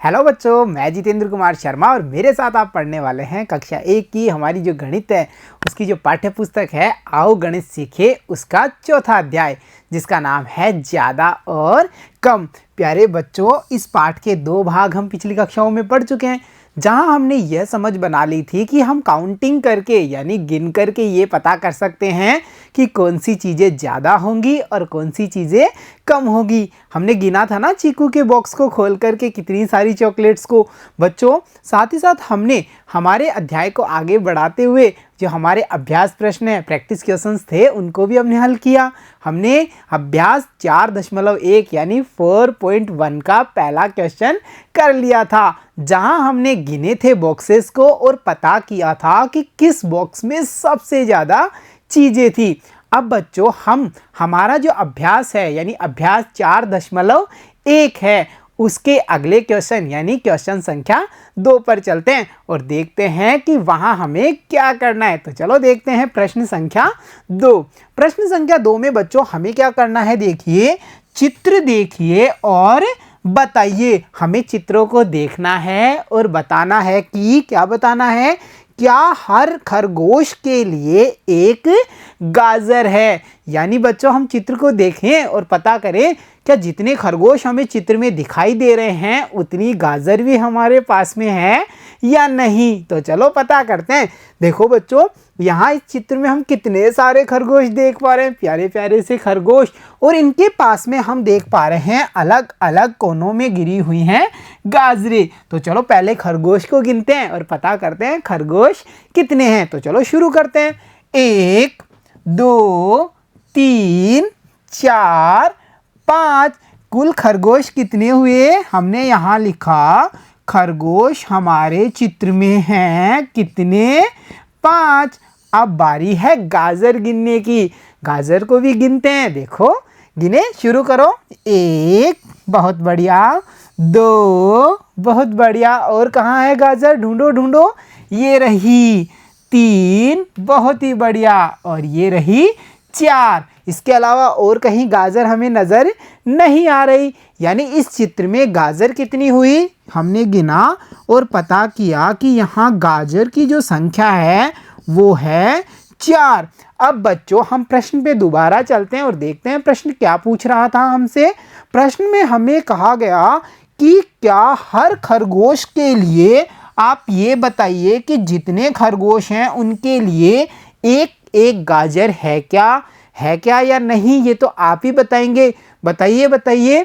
Hello बच्चों, मैं जितेंद्र कुमार शर्मा और मेरे साथ आप पढ़ने वाले हैं कक्षा 1 की हमारी जो गणित है उसकी जो पाठ्य पुस्तक है आओ गणित सीखे उसका चौथा अध्याय जिसका नाम है ज़्यादा और कम। प्यारे बच्चों, इस पाठ के 2 भाग हम पिछली कक्षाओं में पढ़ चुके हैं, जहां हमने यह समझ बना ली थी कि हम काउंटिंग करके यानी गिन करके ये पता कर सकते हैं कि कौन सी चीज़ें ज़्यादा होंगी और कौन सी चीज़ें कम होगी। हमने गिना था ना चीकू के बॉक्स को खोल करके कितनी सारी चॉकलेट्स को। बच्चों, साथ ही साथ हमने हमारे अध्याय को आगे बढ़ाते हुए जो हमारे अभ्यास प्रश्न है, प्रैक्टिस क्वेश्चंस थे, उनको भी हमने हल किया। हमने अभ्यास 4.1 यानी 4.1 का पहला क्वेश्चन कर लिया था, जहां हमने गिने थे बॉक्सेस को और पता किया था कि किस बॉक्स में सबसे ज़्यादा चीज़ें थी। अब बच्चों, हमारा जो अभ्यास है यानी अभ्यास 4.1 है, उसके अगले क्वेश्चन यानी क्वेश्चन संख्या 2 पर चलते हैं और देखते हैं कि वहां हमें क्या करना है। तो चलो देखते हैं प्रश्न संख्या 2। प्रश्न संख्या 2 में बच्चों हमें क्या करना है, देखिए, चित्र देखिए और बताइए। हमें चित्रों को देखना है और बताना है कि क्या बताना है, क्या हर खरगोश के लिए एक गाजर है। यानी बच्चों, हम चित्र को देखें और पता करें क्या जितने खरगोश हमें चित्र में दिखाई दे रहे हैं उतनी गाजर भी हमारे पास में है या नहीं। तो चलो पता करते हैं। देखो बच्चों, यहाँ इस चित्र में हम कितने सारे खरगोश देख पा रहे हैं, प्यारे प्यारे से खरगोश, और इनके पास में हम देख पा रहे हैं अलग अलग कोनों में गिरी हुई हैं गाजरें। तो चलो पहले खरगोश को गिनते हैं और पता करते हैं खरगोश कितने हैं। तो चलो शुरू करते हैं। 1 2 3 4 5 कुल खरगोश कितने हुए, हमने यहाँ लिखा खरगोश हमारे चित्र में हैं कितने, 5। अब बारी है गाजर गिनने की। गाजर को भी गिनते हैं। देखो, गिने, शुरू करो। 1 बहुत बढ़िया, 2 बहुत बढ़िया, और कहाँ है गाजर, ढूंढो ढूंढो, ये रही। 3 बहुत ही बढ़िया, और ये रही 4। इसके अलावा और कहीं गाजर हमें नज़र नहीं आ रही। यानी इस चित्र में गाजर कितनी हुई, हमने गिना और पता किया कि यहाँ गाजर की जो संख्या है वो है 4। अब बच्चों, हम प्रश्न पे दोबारा चलते हैं और देखते हैं प्रश्न क्या पूछ रहा था हमसे। प्रश्न में हमें कहा गया कि क्या हर खरगोश के लिए, आप ये बताइए कि जितने खरगोश हैं उनके लिए एक एक गाजर है क्या या नहीं, ये तो आप ही बताएंगे। बताइए बताइए,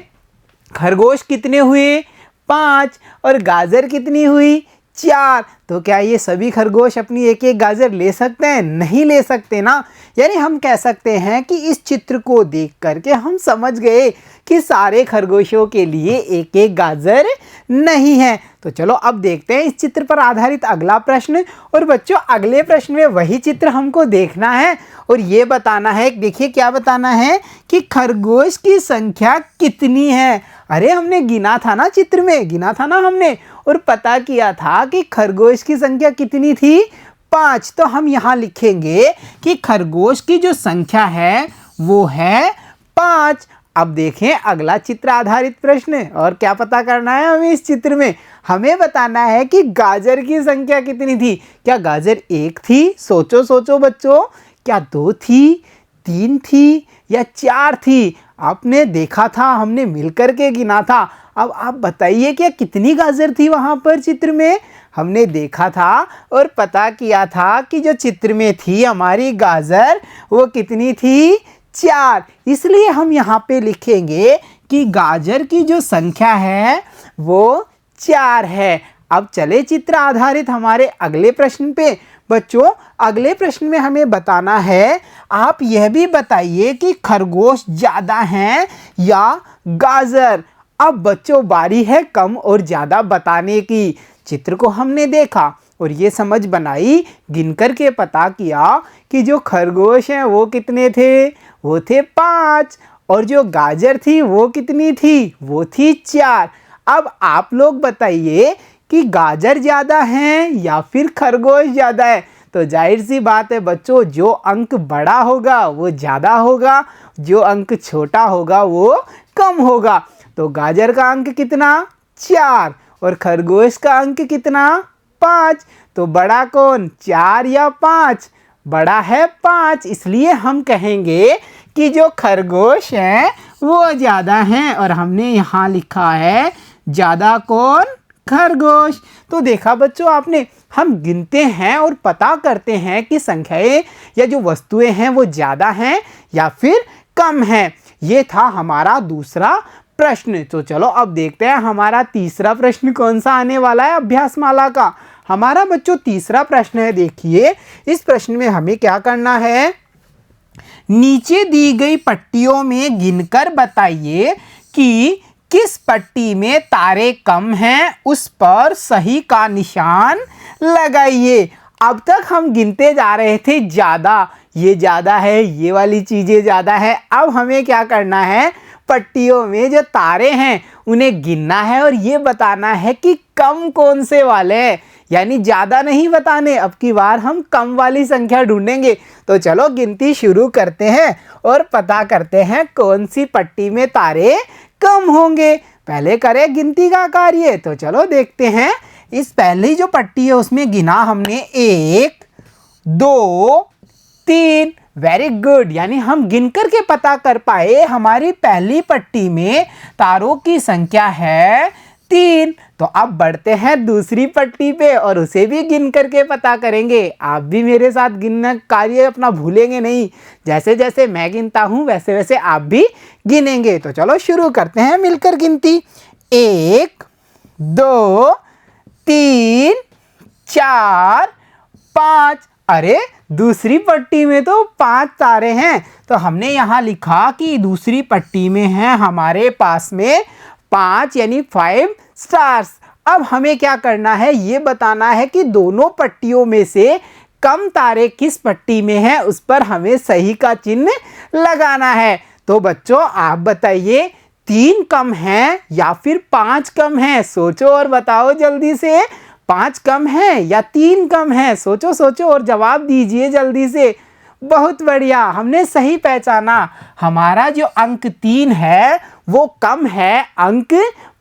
खरगोश कितने हुए, 5, और गाजर कितनी हुई, 4। तो क्या ये सभी खरगोश अपनी एक एक गाजर ले सकते हैं? नहीं ले सकते ना। यानी हम कह सकते हैं कि इस चित्र को देख करके हम समझ गए कि सारे खरगोशों के लिए एक एक गाजर नहीं है। तो चलो अब देखते हैं इस चित्र पर आधारित अगला प्रश्न। और बच्चों, अगले प्रश्न में वही चित्र हमको देखना है और ये बताना है, देखिए क्या बताना है कि खरगोश की संख्या कितनी है। अरे हमने गिना था ना, चित्र में गिना था ना हमने, और पता किया था कि खरगोश की संख्या कितनी थी, 5। तो हम यहाँ लिखेंगे कि खरगोश की जो संख्या है वो है 5। अब देखें अगला चित्र आधारित प्रश्न, और क्या पता करना है हमें इस चित्र में, हमें बताना है कि गाजर की संख्या कितनी थी। क्या गाजर 1 थी, सोचो सोचो बच्चों, क्या 2 थी, 3 थी या 4 थी। आपने देखा था, हमने मिलकर के गिना था। अब आप बताइए क्या कितनी गाजर थी वहाँ पर चित्र में। हमने देखा था और पता किया था कि जो चित्र में थी हमारी गाजर वो कितनी थी, 4। इसलिए हम यहाँ पे लिखेंगे कि गाजर की जो संख्या है वो 4 है। अब चले चित्र आधारित हमारे अगले प्रश्न पे। बच्चों, अगले प्रश्न में हमें बताना है, आप यह भी बताइए कि खरगोश ज़्यादा हैं या गाजर। अब बच्चों, बारी है कम और ज़्यादा बताने की। चित्र को हमने देखा और ये समझ बनाई, गिनकर के पता किया कि जो खरगोश हैं वो कितने थे, वो थे 5, और जो गाजर थी वो कितनी थी, वो थी 4। अब आप लोग बताइए कि गाजर ज़्यादा हैं या फिर खरगोश ज़्यादा है। तो जाहिर सी बात है बच्चों, जो अंक बड़ा होगा वो ज़्यादा होगा, जो अंक छोटा होगा वो कम होगा। तो गाजर का अंक कितना, 4, और खरगोश का अंक कितना 5। तो बड़ा कौन 4 या 5? बड़ा है 5, इसलिए हम कहेंगे कि जो खरगोश है वो ज़्यादा है। और हमने यहाँ लिखा है ज़्यादा कौन खरगोश। तो देखा बच्चों आपने, हम गिनते हैं और पता करते हैं कि संख्याएं या जो वस्तुएं हैं वो ज़्यादा हैं या फिर कम हैं। ये था हमारा दूसरा प्रश्न। तो चलो अब देखते हैं हमारा तीसरा प्रश्न कौन सा आने वाला है अभ्यास माला का। हमारा बच्चों तीसरा प्रश्न है, देखिए इस प्रश्न में हमें क्या करना है, नीचे दी गई पट्टियों में गिनकर बताइए कि किस पट्टी में तारे कम हैं, उस पर सही का निशान लगाइए। अब तक हम गिनते जा रहे थे ज़्यादा, ये ज़्यादा है, ये वाली चीज़ें ज़्यादा है। अब हमें क्या करना है, पट्टियों में जो तारे हैं उन्हें गिनना है और ये बताना है कि कम कौन से वाले हैं। यानी ज़्यादा नहीं बताने, अब की बार हम कम वाली संख्या ढूंढेंगे। तो चलो गिनती शुरू करते हैं और पता करते हैं कौन सी पट्टी में तारे कम होंगे। पहले करें गिनती का कार्य। तो चलो देखते हैं, इस पहली जो पट्टी है उसमें गिना हमने 1 2 3। वेरी गुड, यानी हम गिन करके पता कर पाए हमारी पहली पट्टी में तारों की संख्या है 3। तो अब बढ़ते हैं दूसरी पट्टी पे और उसे भी गिन करके पता करेंगे। आप भी मेरे साथ गिनना कार्य अपना भूलेंगे नहीं, जैसे जैसे मैं गिनता हूँ वैसे वैसे आप भी गिनेंगे। तो चलो शुरू करते हैं मिलकर गिनती। 1 2 3 4 5। अरे दूसरी पट्टी में तो 5 तारे हैं। तो हमने यहाँ लिखा कि दूसरी पट्टी में है हमारे पास में 5 यानी 5 स्टार्स। अब हमें क्या करना है, ये बताना है कि दोनों पट्टियों में से कम तारे किस पट्टी में है, उस पर हमें सही का चिन्ह लगाना है। तो बच्चों आप बताइए 3 कम है या फिर 5 कम है? सोचो और बताओ जल्दी से, 5 कम है या 3 कम है? सोचो सोचो और जवाब दीजिए जल्दी से। बहुत बढ़िया, हमने सही पहचाना। हमारा जो अंक 3 है वो कम है अंक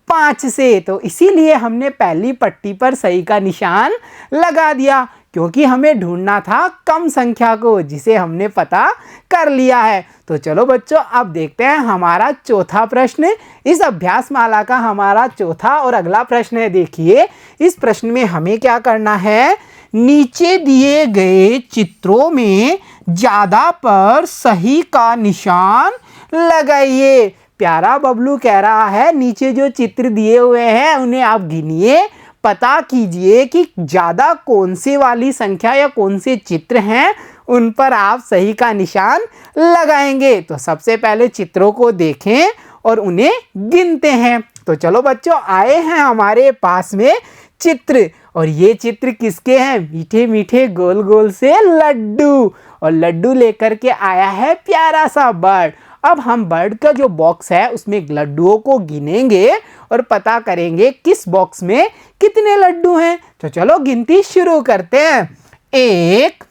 5 से। तो इसीलिए हमने पहली पट्टी पर सही का निशान लगा दिया, क्योंकि हमें ढूंढना था कम संख्या को, जिसे हमने पता कर लिया है। तो चलो बच्चों अब देखते हैं हमारा चौथा प्रश्न। इस अभ्यास माला का हमारा चौथा और अगला प्रश्न है। देखिए इस प्रश्न में हमें क्या करना है, नीचे दिए गए चित्रों में ज़्यादा पर सही का निशान लगाइए। प्यारा बबलू कह रहा है नीचे जो चित्र दिए हुए हैं उन्हें आप गिनिए, पता कीजिए कि ज़्यादा कौन से वाली संख्या या कौन से चित्र हैं, उन पर आप सही का निशान लगाएंगे। तो सबसे पहले चित्रों को देखें और उन्हें गिनते हैं। तो चलो बच्चों आए हैं हमारे पास में चित्र, और ये चित्र किसके हैं, मीठे मीठे गोल गोल से लड्डू, और लड्डू लेकर के आया है प्यारा सा बर्ड। अब हम बर्ड का जो बॉक्स है उसमें लड्डुओं को गिनेंगे और पता करेंगे किस बॉक्स में कितने लड्डू हैं। तो चलो गिनती शुरू करते हैं। 1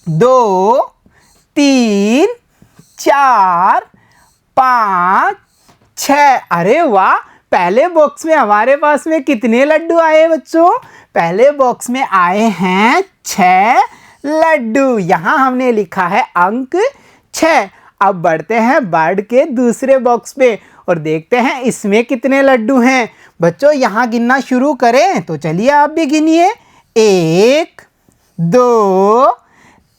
2 3 4 5 6। अरे वाह, पहले बॉक्स में हमारे पास में कितने लड्डू आए बच्चों? पहले बॉक्स में आए हैं 6 लड्डू। यहाँ हमने लिखा है अंक 6। अब बढ़ते हैं बर्ड के दूसरे बॉक्स पे और देखते हैं इसमें कितने लड्डू हैं। बच्चों यहाँ गिनना शुरू करें, तो चलिए आप भी गिनिए। 1 2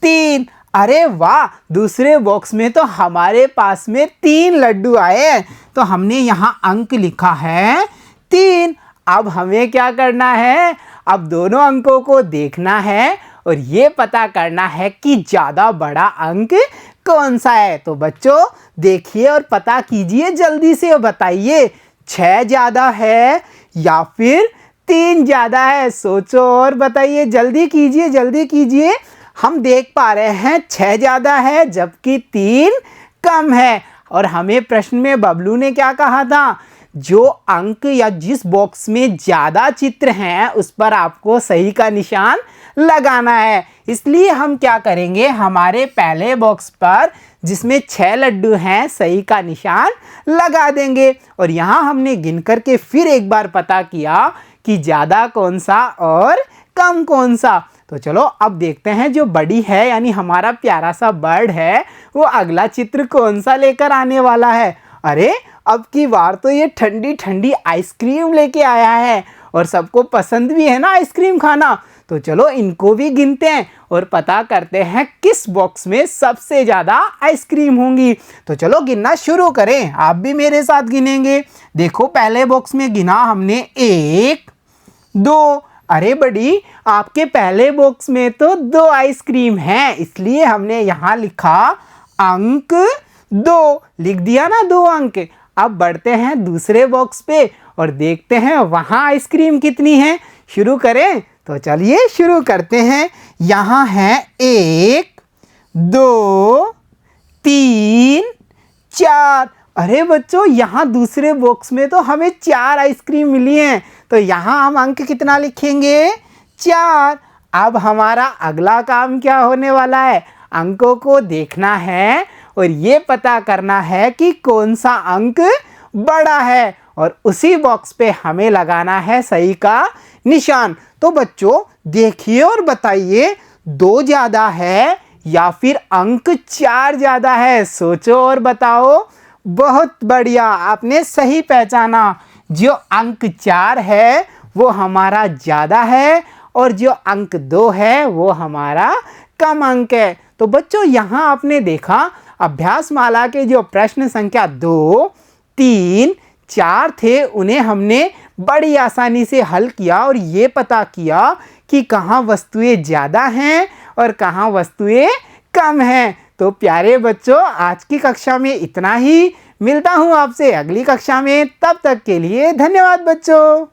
3। अरे वाह, दूसरे बॉक्स में तो हमारे पास में 3 लड्डू आए हैं। तो हमने यहाँ अंक लिखा है 3। अब हमें क्या करना है, अब दोनों अंकों को देखना है और ये पता करना है कि ज़्यादा बड़ा अंक कौन सा है। तो बच्चों देखिए और पता कीजिए जल्दी से, बताइए 6 ज़्यादा है या फिर 3 ज़्यादा है? सोचो और बताइए, जल्दी कीजिए जल्दी कीजिए। हम देख पा रहे हैं 6 ज़्यादा है जबकि 3 कम है। और हमें प्रश्न में बबलू ने क्या कहा था, जो अंक या जिस बॉक्स में ज़्यादा चित्र हैं उस पर आपको सही का निशान लगाना है। इसलिए हम क्या करेंगे, हमारे पहले बॉक्स पर जिसमें 6 लड्डू हैं सही का निशान लगा देंगे। और यहाँ हमने गिन करके फिर एक बार पता किया कि ज़्यादा कौन सा और कम कौन सा। तो चलो अब देखते हैं जो बड़ी है यानी हमारा प्यारा सा बर्ड है वो अगला चित्र कौन सा लेकर आने वाला है। अरे अब की बार तो ये ठंडी ठंडी आइसक्रीम लेके आया है और सबको पसंद भी है ना आइसक्रीम खाना। तो चलो इनको भी गिनते हैं और पता करते हैं किस बॉक्स में सबसे ज़्यादा आइसक्रीम होंगी। तो चलो गिनना शुरू करें, आप भी मेरे साथ गिनेंगे। देखो पहले बॉक्स में गिना हमने 1 2। अरे बड़ी आपके पहले बॉक्स में तो 2 आइसक्रीम हैं, इसलिए हमने यहाँ लिखा अंक 2, लिख दिया ना 2 अंक। अब बढ़ते हैं दूसरे बॉक्स पे और देखते हैं वहाँ आइसक्रीम कितनी है। शुरू करें? तो चलिए शुरू करते हैं। यहाँ है 1 2 3 4। अरे बच्चों यहाँ दूसरे बॉक्स में तो हमें 4 आइसक्रीम मिली हैं, तो यहाँ हम अंक कितना लिखेंगे? 4। अब हमारा अगला काम क्या होने वाला है? अंकों को देखना है और ये पता करना है कि कौन सा अंक बड़ा है और उसी बॉक्स पे हमें लगाना है सही का निशान। तो बच्चों देखिए और बताइए 2 ज़्यादा है या फिर अंक 4 ज़्यादा है? सोचो और बताओ। बहुत बढ़िया, आपने सही पहचाना। जो अंक 4 है वो हमारा ज़्यादा है और जो अंक 2 है वो हमारा कम अंक है। तो बच्चों यहाँ आपने देखा अभ्यास माला के जो प्रश्न संख्या 2 3 4 थे उन्हें हमने बड़ी आसानी से हल किया और ये पता किया कि कहाँ वस्तुएं ज़्यादा हैं और कहाँ वस्तुएं कम हैं। तो प्यारे बच्चों आज की कक्षा में इतना ही। मिलता हूँ आपसे अगली कक्षा में, तब तक के लिए धन्यवाद बच्चों।